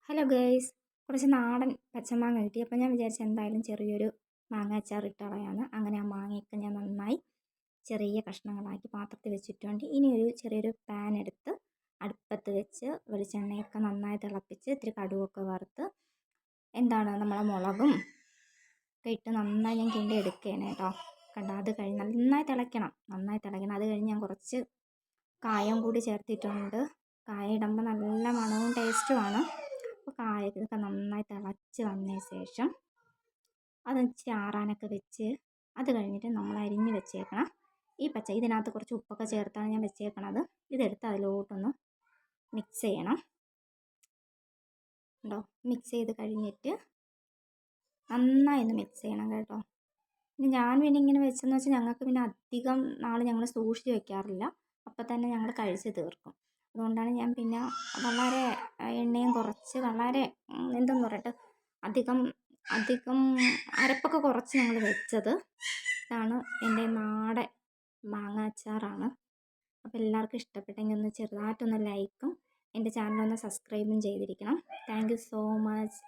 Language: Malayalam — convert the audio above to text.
ഹലോ ഗേയ്സ്, കുറച്ച് നാടൻ പച്ചമാങ്ങ കിട്ടി. അപ്പോൾ ഞാൻ വിചാരിച്ചു എന്തായാലും ചെറിയൊരു മാങ്ങ അച്ചാർ ഇട്ട് കളയാന്ന്. അങ്ങനെ ആ മാങ്ങയൊക്കെ ഞാൻ നന്നായി ചെറിയ കഷ്ണങ്ങളാക്കി പാത്രത്തിൽ വെച്ചിട്ടുണ്ട്. ഇനി ചെറിയൊരു പാൻ എടുത്ത് അടുപ്പത്ത് വെച്ച് വെളിച്ചെണ്ണയൊക്കെ നന്നായി തിളപ്പിച്ച് ഇത്തിരി കടുവൊക്കെ വറുത്ത് നമ്മളെ മുളകും ഒക്കെ ഇട്ട് നന്നായി ഞാൻ കിണ്ടി എടുക്കുകയാണ് കേട്ടോ. കണ്ടോ, അത് കഴിഞ്ഞ് നന്നായി തിളയ്ക്കണം. അത് കഴിഞ്ഞ് ഞാൻ കുറച്ച് കായം കൂടി ചേർത്തിട്ടുണ്ട്. കായം ഇടുമ്പോൾ നല്ല മണവും ടേസ്റ്റുമാണ്. അപ്പോൾ കായൊക്കെ നന്നായി തിളച്ച് വന്നതിന് ശേഷം അത് ഇച്ചിരി ആറാനൊക്കെ വെച്ച് അത് കഴിഞ്ഞിട്ട് നമ്മൾ അരിഞ്ഞ് വെച്ചേക്കണം ഇതിനകത്ത് കുറച്ച് ഉപ്പൊക്കെ ചേർത്താണ് ഞാൻ വെച്ചേക്കണത്. ഇതെടുത്ത് അതിലോട്ടൊന്ന് മിക്സ് ചെയ്യണം. ഉണ്ടോ, മിക്സ് ചെയ്ത് കഴിഞ്ഞിട്ട് നന്നായി ഒന്ന് മിക്സ് ചെയ്യണം കേട്ടോ. പിന്നെ ഞാൻ പിന്നെ ഇങ്ങനെ വെച്ചെന്ന് വെച്ചാൽ ഞങ്ങൾക്ക് പിന്നെ അധികം നാൾ ഞങ്ങൾ സൂക്ഷിച്ച് വെക്കാറില്ല. അപ്പം തന്നെ ഞങ്ങൾ കഴിച്ച് തീർക്കും. അതുകൊണ്ടാണ് ഞാൻ പിന്നെ വളരെ എണ്ണയും കുറച്ച് വളരെ എന്തെന്ന് പറയട്ടെ അധികം അധികം അരപ്പൊക്കെ കുറച്ച് ഞങ്ങൾ വെച്ചത്. ഇതാണ് എൻ്റെ നാടൻ മാങ്ങ അച്ചാറാണ്. അപ്പോൾ എല്ലാവർക്കും ഇഷ്ടപ്പെട്ടെങ്കിൽ ഒന്ന് ചെറുതായിട്ടൊന്ന് ലൈക്കും എൻ്റെ ചാനലൊന്ന് സബ്സ്ക്രൈബും ചെയ്തിരിക്കണം. Thank you so much.